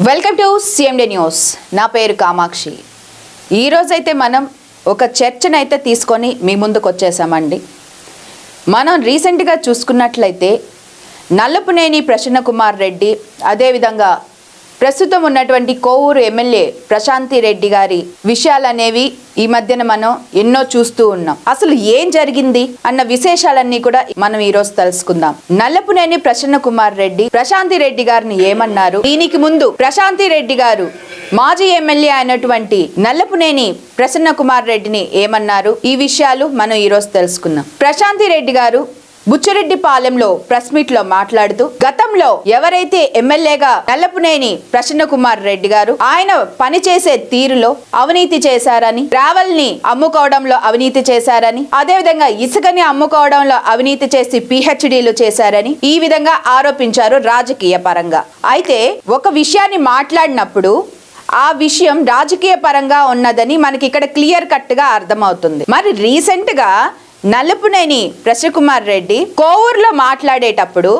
Welcome to CMD news. నా పేరు కామాక్షి. ఈరోజైతే మనం ఒక చర్చనైతే తీసుకొని మీ ముందుకు వచ్చేసామండి. మనం రీసెంట్గా చూసుకున్నట్లయితే నల్లపునేని ప్రసన్న కుమార్ రెడ్డి, అదేవిధంగా ప్రస్తుతం ఉన్నటువంటి కోవూరు ఎమ్మెల్యే ప్రశాంతి రెడ్డి గారి విషయాలనేవి ఈ మధ్యన మనం ఎన్నో చూస్తూ ఉన్నాం. అసలు ఏం జరిగింది అన్న విశేషాలన్నీ కూడా మనం ఈరోజు తెలుసుకుందాం. నల్లపునేని ప్రసన్న కుమార్ రెడ్డి ప్రశాంతి రెడ్డి గారిని ఏమన్నారు, దీనికి ముందు ప్రశాంతి రెడ్డి గారు మాజీ ఎమ్మెల్యే అయినటువంటి నల్లపునేని ప్రసన్న కుమార్ రెడ్డిని ఏమన్నారు, ఈ విషయాలు మనం ఈరోజు తెలుసుకుందాం. ప్రశాంతి రెడ్డి గారు బుచ్చిరెడ్డిపాలెంలో ప్రెస్ మీట్ లో మాట్లాడుతూ, గతంలో ఎవరైతే ఎమ్మెల్యేగా నల్లపునేని ప్రసన్న కుమార్ రెడ్డి గారు ఆయన పనిచేసే తీరులో అవినీతి చేశారని, ట్రావెల్ ని అమ్ముకోవడంలో అవినీతి చేశారని, అదేవిధంగా ఇసుకని అమ్ముకోవడంలో అవినీతి చేసి పిహెచ్డీలు చేశారని ఈ విధంగా ఆరోపించారు రాజకీయ పరంగా. అయితే ఒక విషయాన్ని మాట్లాడినప్పుడు ఆ విషయం రాజకీయ పరంగా ఉన్నదని మనకి ఇక్కడ క్లియర్ కట్ గా అర్థమవుతుంది. మరి రీసెంట్ గా నల్లపునేని ప్రసన్న కుమార్ రెడ్డి కోవూరులో మాట్లాడేటప్పుడు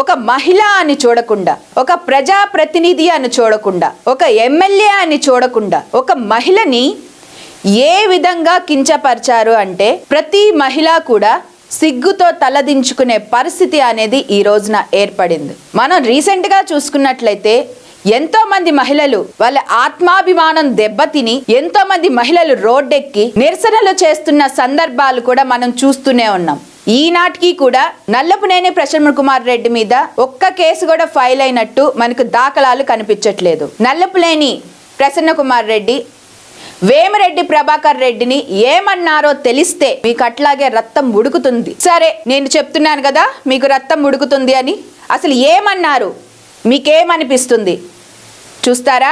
ఒక మహిళ అని చూడకుండా, ఒక ప్రజాప్రతినిధి అని చూడకుండా, ఒక ఎమ్మెల్యే అని చూడకుండా ఒక మహిళని ఏ విధంగా కించపరిచారు అంటే ప్రతి మహిళ కూడా సిగ్గుతో తలదించుకునే పరిస్థితి అనేది ఈ రోజున ఏర్పడింది. మనం రీసెంట్గా చూసుకున్నట్లయితే ఎంతో మంది మహిళలు వాళ్ళ ఆత్మాభిమానం దెబ్బతిని ఎంతో మంది మహిళలు రోడ్డెక్కి నిరసనలు చేస్తున్న సందర్భాలు కూడా మనం చూస్తూనే ఉన్నాం. ఈనాటికి కూడా నల్లపునేని ప్రసన్న కుమార్ రెడ్డి మీద ఒక్క కేసు కూడా ఫైల్ అయినట్టు మనకు దాఖలాలు కనిపించట్లేదు. నల్లపునేని ప్రసన్న కుమార్ రెడ్డి వేమిరెడ్డి ప్రభాకర్ రెడ్డిని ఏమన్నారో తెలిస్తే మీకు అట్లాగే రక్తం ఉడుకుతుంది. సరే, నేను చెప్తున్నాను కదా మీకు రక్తం ఉడుకుతుంది అని. అసలు ఏమన్నారు, మీకేమనిపిస్తుంది? చూస్తారా,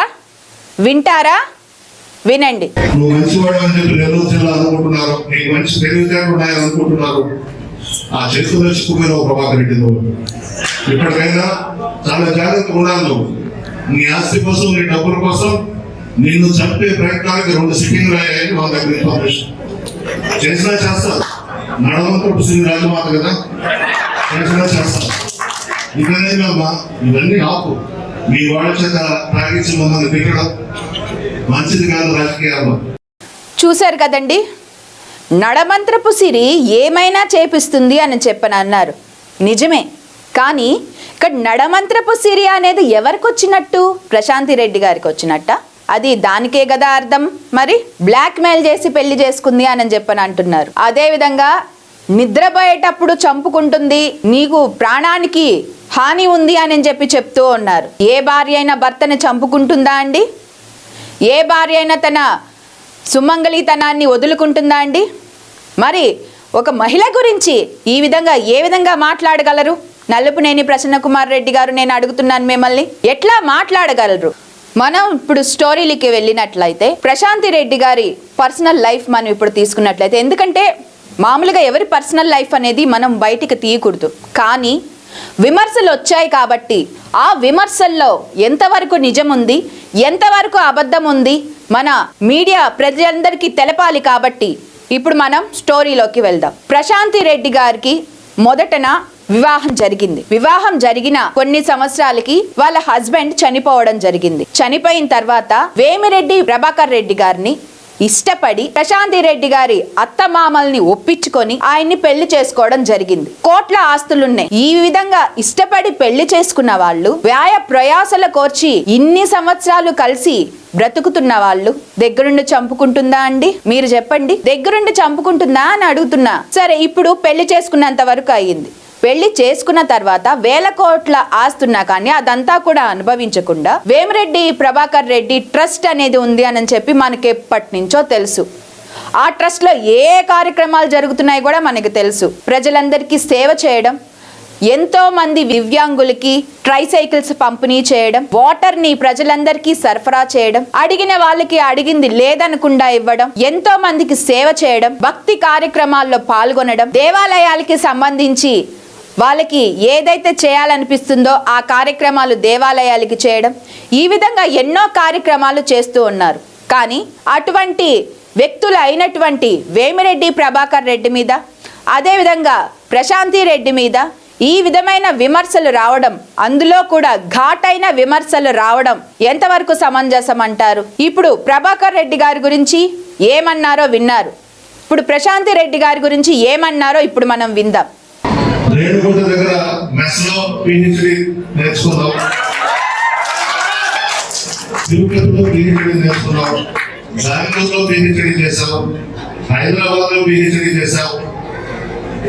వింటారా? వినండి. నువ్వు మంచివాడు అని చెప్పి నెల్లూరు జిల్లా అనుకుంటున్నారు, నీకు మంచి తెలివితేటలు ఉన్నాయని అనుకుంటున్నారు. ఆ చేతులు తెచ్చుకున్నారు ప్రభాకర్ రెడ్డి. నువ్వు ఇప్పటికైనా చాలా జాగ్రత్తగా ఉండాలి. నువ్వు నీ ఆస్తి కోసం, నీ డబ్బుల కోసం నిన్ను చంపే ప్రయత్నానికి 2 సిట్టింగ్లు అయ్యాయని మన దగ్గర ఇన్ఫర్మేషన్. చేసినా చేస్తారు. నడవంతపు సింగ్ రాజమాత కదా, చేసినా చేస్తారు. ఇదనేదమ్మా, ఇవన్నీ ఆపు. మీ వాళ్ళ చేత తాగించి మమ్మల్ని తిట్టడం మంచిది కాదు రాజకీయాల్లో. చూశారు కదండి, నడమంత్రపు సిరి ఏమైనా చేపిస్తుంది అని చెప్పనన్నారు. నిజమే, కానీ ఇక్కడ నడమంత్రపు సిరి అనేది ఎవరికి వచ్చినట్టు? ప్రశాంతి రెడ్డి గారికి వచ్చినట్ట? అది దానికే కదా అర్థం. మరి బ్లాక్ మెయిల్ చేసి పెళ్లి చేసుకుంది అని చెప్పని అంటున్నారు. అదేవిధంగా నిద్రపోయేటప్పుడు చంపుకుంటుంది, నీకు ప్రాణానికి హాని ఉంది అని చెప్పి చెప్తూ ఉన్నారు. ఏ భార్య అయినా భర్తని చంపుకుంటుందా అండి? ఏ భార్య అయినా తన సుమంగళితనాన్ని వదులుకుంటుందా అండి? మరి ఒక మహిళ గురించి ఈ విధంగా ఏ విధంగా మాట్లాడగలరు? నల్లపునేని ప్రసన్న కుమార్ రెడ్డి గారు, నేను అడుగుతున్నాను మిమ్మల్ని, ఎట్లా మాట్లాడగలరు? మనం ఇప్పుడు స్టోరీలకి వెళ్ళినట్లయితే ప్రశాంతి రెడ్డి గారి పర్సనల్ లైఫ్ మనం ఇప్పుడు తీసుకున్నట్లయితే, ఎందుకంటే మామూలుగా ఎవరి పర్సనల్ లైఫ్ అనేది మనం బయటికి తీయకూడదు, కానీ విమర్శలు వచ్చాయి కాబట్టి ఆ విమర్శల్లో ఎంతవరకు నిజం ఉంది, ఎంతవరకు అబద్ధం ఉంది మన మీడియా ప్రజలందరికీ తెలపాలి. కాబట్టి ఇప్పుడు మనం స్టోరీలోకి వెళ్దాం. ప్రశాంతి రెడ్డి గారికి మొదటన వివాహం జరిగింది. వివాహం జరిగిన కొన్ని సంవత్సరాలకి వాళ్ళ హస్బెండ్ చనిపోవడం జరిగింది. చనిపోయిన తర్వాత వేమిరెడ్డి ప్రభాకర్ రెడ్డి గారిని ఇష్టపడి ప్రశాంతి రెడ్డి గారి అత్తమామల్ని ఒప్పించుకొని ఆయన్ని పెళ్లి చేసుకోవడం జరిగింది. కోట్ల ఆస్తులున్నాయి. ఈ విధంగా ఇష్టపడి పెళ్లి చేసుకున్న వాళ్ళు, వ్యాయ ప్రయాసల కోర్చి ఇన్ని సంవత్సరాలు కలిసి బ్రతుకుతున్న వాళ్ళు దగ్గరుండి చంపుకుంటుందా అండి? మీరు చెప్పండి, దగ్గరుండి చంపుకుంటుందా అని అడుగుతున్నా. సరే, ఇప్పుడు పెళ్లి చేసుకున్నంత వరకు అయ్యింది. పెళ్లి చేసుకున్న తర్వాత 1000 కోట్ల ఆస్తున్నా కానీ అదంతా కూడా అనుభవించకుండా వేమిరెడ్డి ప్రభాకర్ రెడ్డి ట్రస్ట్ అనేది ఉంది అని చెప్పి మనకి ఎప్పటి నుంచో తెలుసు. ఆ ట్రస్ట్ లో ఏ కార్యక్రమాలు జరుగుతున్నాయి కూడా మనకి తెలుసు. ప్రజలందరికీ సేవ చేయడం, ఎంతో మంది దివ్యాంగులకి ట్రైసైకిల్స్ పంపిణీ చేయడం, వాటర్ ని ప్రజలందరికీ సరఫరా చేయడం, అడిగిన వాళ్ళకి అడిగింది లేదనకుండా ఇవ్వడం, ఎంతో మందికి సేవ చేయడం, భక్తి కార్యక్రమాల్లో పాల్గొనడం, దేవాలయాలకి సంబంధించి వాళ్ళకి ఏదైతే చేయాలనిపిస్తుందో ఆ కార్యక్రమాలు దేవాలయాలకి చేయడం, ఈ విధంగా ఎన్నో కార్యక్రమాలు చేస్తూ ఉన్నారు. కానీ అటువంటి వ్యక్తులు అయినటువంటి వేమిరెడ్డి ప్రభాకర్ రెడ్డి మీద, అదేవిధంగా ప్రశాంతి రెడ్డి మీద ఈ విధమైన విమర్శలు రావడం, అందులో కూడా ఘాటైన విమర్శలు రావడం ఎంతవరకు సమంజసం అంటారు? ఇప్పుడు ప్రభాకర్ రెడ్డి గారి గురించి ఏమన్నారో విన్నారు. ఇప్పుడు ప్రశాంతి రెడ్డి గారి గురించి ఏమన్నారో ఇప్పుడు మనం విందాం. రేణుగుంట దగ్గర మెస్ లో పిహెచ్డి నేర్చుకున్నాం, తిరుపతిలో పిహెచ్డి నేర్చుకున్నాం, బెంగళూరులో పిహెచ్డి చేశాం, హైదరాబాద్ లో పిహెచ్డి చేశాం,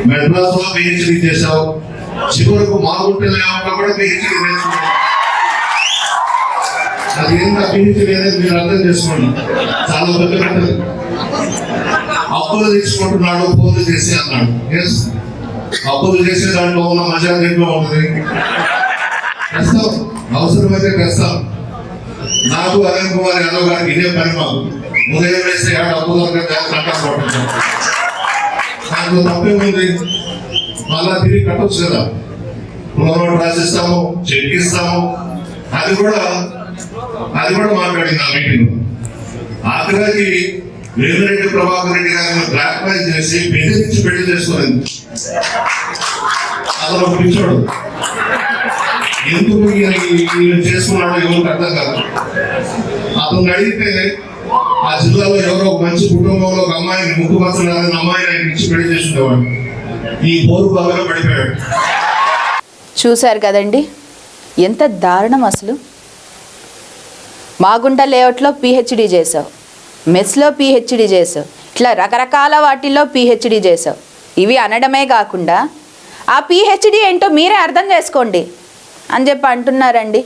మెడ్రాస్ లో పిహెచ్డి చేశాం, చివరకు మాగుంట లేకుండా కూడా పిహెచ్డి నేర్చుకున్నాం. అది ఎంత పిహెచ్డి అనేది మీరు అర్థం చేసుకోండి. చాలా పెద్ద పెద్దది. అప్పులు తీసుకుంటున్నాడు, ఫోన్లు చేసి అన్నాడు. ఎస్, అప్పులు చేసే దాంట్లో ఉన్న మజా దేంట్లో ఉంటుంది. తెస్తాం, అవసరమైతే తెస్తాం. నాకు అరుణ్ కుమార్ యాదవ్ గారికి ఇదే పని. మాకు ఉదయం వేస్తే అప్పులు కట్టకపోతుంటాం. దాంట్లో తప్పేముంది? మళ్ళా తిరిగి కట్టొచ్చు కదా. లోన్ రాసిస్తాము, చెక్ ఇస్తాము. అది కూడా మాట్లాడింది ఆ మీటింగ్. ఆఖరికి వేమిరెడ్డి ప్రభాకర్ రెడ్డి గారిని బ్లాక్ మెయిల్ చేసి బెదిరించి పెళ్లి చేసుకునేది. అతను ఒక పిచ్చోడు. ఎందుకు ఈయన చేసుకున్నాడో ఎవరికి అర్థం కాదు. అతను అడిగితే ఆ జిల్లాలో ఎవరో ఒక మంచి కుటుంబంలో ఒక అమ్మాయిని ముక్కు మచ్చలని అమ్మాయిని ఆయన ఇచ్చి పెళ్లి చేసుకునేవాడు. ఈ పోరు బాగా పడిపోయాడు. చూశారు కదండి, ఎంత దారుణం అసలు. మాగుంట లేఅవుట్లో పిహెచ్డి చేసావు, మెస్లో పిహెచ్డి చేసావు, ఇట్లా రకరకాల వాటిల్లో పిహెచ్డి చేసావు. ఇవి అనడమే కాకుండా ఆ పిహెచ్డి ఏంటో మీరే అర్థం చేసుకోండి అని చెప్పి అంటున్నారండి.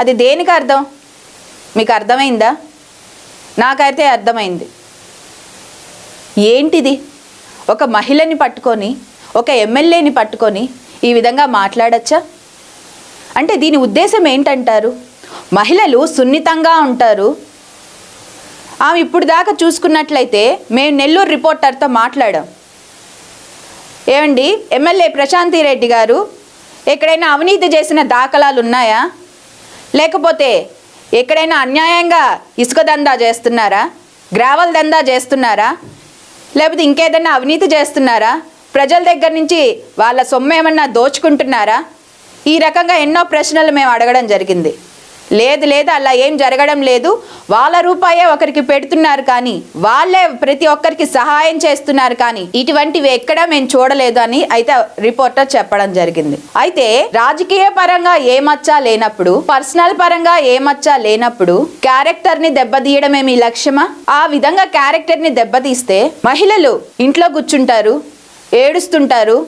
అది దేనికి అర్థం? మీకు అర్థమైందా? నాకైతే అర్థమైంది. ఏంటిది? ఒక మహిళని పట్టుకొని, ఒక ఎమ్మెల్యేని పట్టుకొని ఈ విధంగా మాట్లాడచ్చా? అంటే దీని ఉద్దేశం ఏంటంటారు? మహిళలు సున్నితంగా ఉంటారు. ఆమె ఇప్పుడు దాకా చూసుకున్నట్లయితే మేము నెల్లూరు రిపోర్టర్తో మాట్లాడాం. ఏమండి, ఎమ్మెల్యే ప్రశాంతి రెడ్డి గారు ఎక్కడైనా అవినీతి చేసిన దాఖలాలు ఉన్నాయా? లేకపోతే ఎక్కడైనా అన్యాయంగా ఇసుక దందా చేస్తున్నారా? గ్రావెల్ దందా చేస్తున్నారా? లేకపోతే ఇంకేదన్నా అవినీతి చేస్తున్నారా? ప్రజల దగ్గర నుంచి వాళ్ళ సొమ్ము ఏమన్నా దోచుకుంటున్నారా? ఈ రకంగా ఎన్నో ప్రశ్నలు మేము అడగడం జరిగింది. లేదు అలా ఏం జరగడం లేదు, వాళ్ళ రూపాయే ఒకరికి పెడుతున్నారు కానీ వాళ్ళే ప్రతి ఒక్కరికి సహాయం చేస్తున్నారు కానీ ఇటువంటివి ఎక్కడా మేము చూడలేదు అని అయితే రిపోర్టర్ చెప్పడం జరిగింది. అయితే రాజకీయ పరంగా ఏ మచ్చా లేనప్పుడు, పర్సనల్ పరంగా ఏ మచ్చా లేనప్పుడు క్యారెక్టర్ ని దెబ్బతీయడమే మీ లక్ష్యమా? ఆ విధంగా క్యారెక్టర్ ని దెబ్బతీస్తే మహిళలు ఇంట్లో కూర్చుంటారు, ఏడుస్తుంటారు,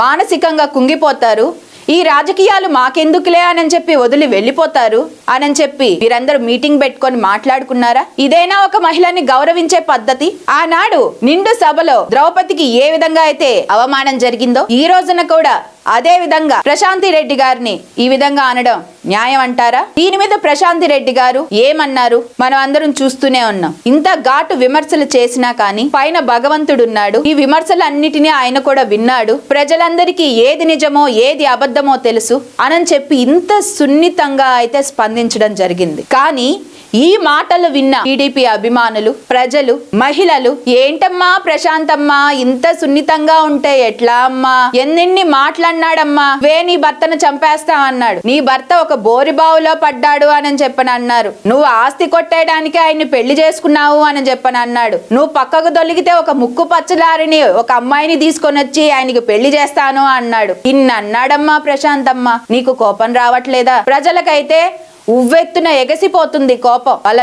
మానసికంగా కుంగిపోతారు. ఈ రాజకీయాలు మాకెందుకులే అని చెప్పి వదిలి వెళ్ళిపోతారు అని చెప్పి మీరందరూ మీటింగ్ పెట్టుకొని మాట్లాడుకున్నారా? ఇదేనా ఒక మహిళని గౌరవించే పద్ధతి? ఆనాడు నిండు సభలో ద్రౌపదికి ఏ విధంగా అయితే అవమానం జరిగిందో ఈ రోజున కూడా అదే విధంగా ప్రశాంతి రెడ్డి గారిని ఈ విధంగా అనడం న్యాయం అంటారా? దీని మీద ప్రశాంతి రెడ్డి గారు ఏమన్నారు మనం అందరం చూస్తూనే ఉన్నాం. ఇంత ఘాటు విమర్శలు చేసినా కానీ పైన భగవంతుడు ఉన్నాడు. ఈ విమర్శలన్నిటినీ ఆయన కూడా విన్నాడు. ప్రజలందరికీ ఏది నిజమో ఏది అబద్ధమో తెలుసు అని చెప్పి ఇంత సున్నితంగా అయితే స్పందించడం జరిగింది. కానీ ఈ మాటలు విన్న టీడీపీ అభిమానులు, ప్రజలు, మహిళలు ఏంటమ్మా ప్రశాంతమ్మా ఇంత సున్నితంగా ఉంటే ఎట్లా అమ్మా, ఎన్నెన్ని మాట్లాడినాడమ్మా, నీ భర్తను చంపేస్తా అన్నాడు, నీ భర్త ఒక బోరిబావులో పడ్డాడు అని చెప్పని అన్నారు, నువ్వు ఆస్తి కొట్టేయడానికి ఆయన్ని పెళ్లి చేసుకున్నావు అని చెప్పని అన్నాడు, నువ్వు పక్కకు దొలిగితే ఒక ముక్కు పచ్చలారిని ఒక అమ్మాయిని తీసుకొని వచ్చి ఆయనకి పెళ్లి చేస్తాను అన్నాడు. ఇన్ని అన్నాడమ్మా ప్రశాంతమ్మ, నీకు కోపం రావట్లేదా? ప్రజలకైతే ఉవ్వెత్తున ఎగసిపోతుంది కోపం. వాళ్ళ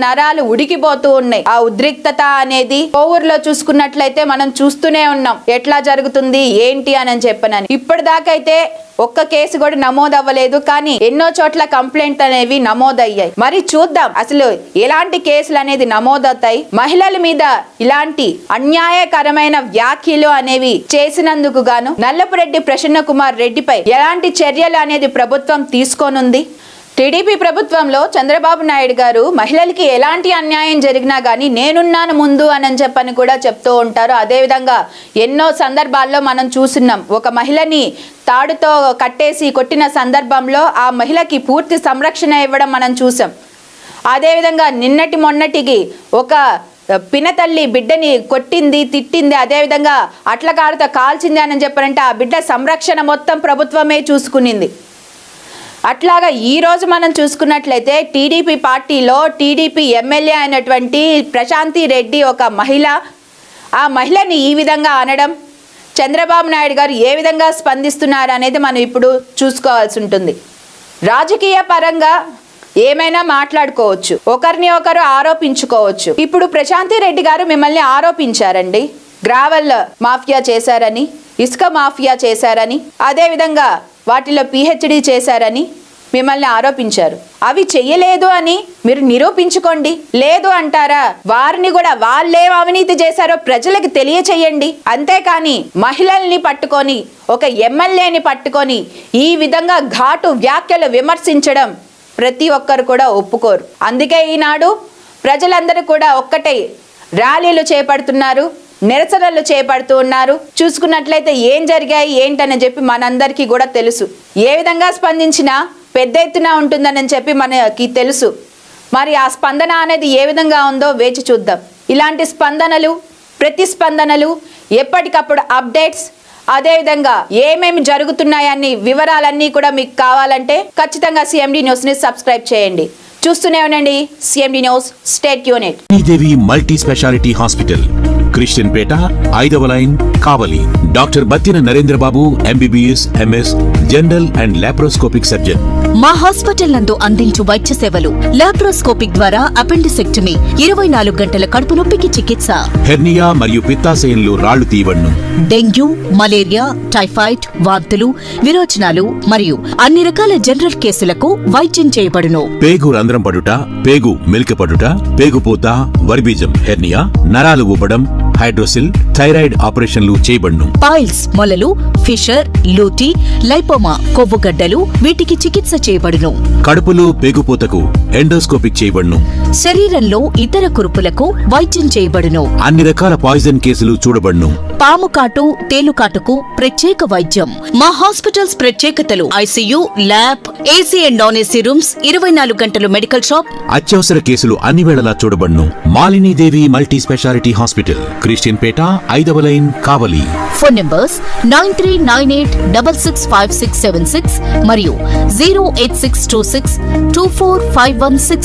నరాలు ఉడికిపోతూ ఉన్నాయి. ఆ ఉద్రిక్తత అనేది కోవూరులో చూసుకున్నట్లయితే మనం చూస్తూనే ఉన్నాం ఎట్లా జరుగుతుంది ఏంటి అని చెప్పనని. ఇప్పటిదాకైతే ఒక్క కేసు కూడా నమోదు అవ్వలేదు, కానీ ఎన్నో చోట్ల కంప్లైంట్ అనేవి నమోదయ్యాయి. మరి చూద్దాం అసలు ఎలాంటి కేసులు అనేది నమోదవుతాయి. మహిళల మీద ఇలాంటి అన్యాయకరమైన వ్యాఖ్యలు అనేవి చేసినందుకు గాను నల్లపురెడ్డి ప్రసన్న కుమార్ రెడ్డిపై ఎలాంటి చర్యలు అనేది ప్రభుత్వం తీసుకోనుంది? టీడీపీ ప్రభుత్వంలో చంద్రబాబు నాయుడు గారు మహిళలకి ఎలాంటి అన్యాయం జరిగినా కానీ నేనున్నాను ముందు అని చెప్పని కూడా చెప్తూ ఉంటారు. అదేవిధంగా ఎన్నో సందర్భాల్లో మనం చూస్తున్నాం. ఒక మహిళని తాడుతో కట్టేసి కొట్టిన సందర్భంలో ఆ మహిళకి పూర్తి సంరక్షణ ఇవ్వడం మనం చూసాం. అదేవిధంగా నిన్నటి మొన్నటికి ఒక పినతల్లి బిడ్డని కొట్టింది, తిట్టింది, అదేవిధంగా అట్ల కారుతో కాల్చింది అని చెప్పారంటే ఆ బిడ్డ సంరక్షణ మొత్తం ప్రభుత్వమే చూసుకునింది. అట్లాగా ఈరోజు మనం చూసుకున్నట్లయితే టీడీపీ పార్టీలో టీడీపీ ఎమ్మెల్యే అయినటువంటి ప్రశాంతి రెడ్డి ఒక మహిళ, ఆ మహిళని ఈ విధంగా అనడం, చంద్రబాబు నాయుడు గారు ఏ విధంగా స్పందిస్తున్నారు అనేది మనం ఇప్పుడు చూసుకోవాల్సి ఉంటుంది. రాజకీయ పరంగా ఏమైనా మాట్లాడుకోవచ్చు, ఒకరిని ఒకరు ఆరోపించుకోవచ్చు. ఇప్పుడు ప్రశాంతి రెడ్డి గారు మిమ్మల్ని ఆరోపించారండి, గ్రావెల్ మాఫియా చేశారని, ఇసుక మాఫియా చేశారని, అదేవిధంగా వాటిలో పిహెచ్డి చేశారని మిమ్మల్ని ఆరోపించారు. అవి చెయ్యలేదు అని మీరు నిరూపించుకోండి. లేదు అంటారా, వారిని కూడా వాళ్ళేం అవినీతి చేశారో ప్రజలకు తెలియచేయండి. అంతేకాని మహిళల్ని పట్టుకొని, ఒక ఎమ్మెల్యేని పట్టుకొని ఈ విధంగా ఘాటు వ్యాఖ్యలు విమర్శించడం ప్రతి ఒక్కరు కూడా ఒప్పుకోరు. అందుకే ఈనాడు ప్రజలందరూ కూడా ఒక్కటే ర్యాలీలు చేపడుతున్నారు, నిరసనలు చేపడుతూ ఉన్నారు. చూసుకున్నట్లయితే ఏం జరిగాయి ఏంటని చెప్పి మనందరికీ కూడా తెలుసు. ఏ విధంగా స్పందించినా పెద్ద ఎత్తున ఉంటుందని చెప్పి మనకి తెలుసు. మరి ఆ స్పందన అనేది ఏ విధంగా ఉందో వేచి చూద్దాం. ఇలాంటి స్పందనలు, ప్రతిస్పందనలు, ఎప్పటికప్పుడు అప్డేట్స్, అదేవిధంగా ఏమేమి జరుగుతున్నాయని వివరాలన్నీ కూడా మీకు కావాలంటే ఖచ్చితంగా సిఎండి న్యూస్ని సబ్స్క్రైబ్ చేయండి. చూస్తూనే ఉండండి CMD news. Stay tuned. Sridevi multi speciality hospital, Christian Peta, 5వ line, Kavali. Doctor Battina Narendrababu, MBBS, MS, general and laparoscopic surgeon. మా హాస్పిటల్ నందు అందించు వైద్య సేవలు: లాప్రోస్కోపిక్ ద్వారా అపెండిసెక్టమీ, 24 గంటల కడుపు నొప్పికి చికిత్స, హెర్నియా మరియు పిత్తాశయంలో రాళ్లు తీయబడును, డెంగ్యూ, మలేరియా, టైఫాయిడ్, వాంతులు, విరోచనాలు మరియు అన్ని రకాల జనరల్ కేసులకు వైద్యం చేయబడును. పేగు రంధ్రం పడుట, పేగు మెలికపడుట, పేగుపూత, వర్బీజం, హెర్నియా, నరాలు ఊపడం, హైడ్రోసిల్, థైరాయిడ్ ఆపరేషన్లు చేయబడును. పైల్స్, మొలలు, ఫిషర్, లూటీ, లైపోమా, కొవ్వుగడ్డలు, వీటికి చికిత్స చేయబడును. కడుపులో పేగుపూతకు ఎండోస్కోపిక్ చేయబడును. శరీరంలో ఇతర కురుపులకు వైద్యం చేయబడును. అన్ని రకాల పాయిజన్ కేసులు చూడబడును. పాము కాటు, తేలుకాటుకు ప్రత్యేక వైద్యం. మా హాస్పిటల్స్ ప్రత్యేకతలు: ICU, lab, AC and non AC rooms, 24 గంటలు మెడికల్ షాప్. అత్యవసర కేసులు అన్ని వేళలా చూడబడును. Malinidevi multi speciality hospital, Christian Peta, 5వ లైన్, కావలి. ఫోన్ నంబర్స్ 9398665676 మరియు 08626245166.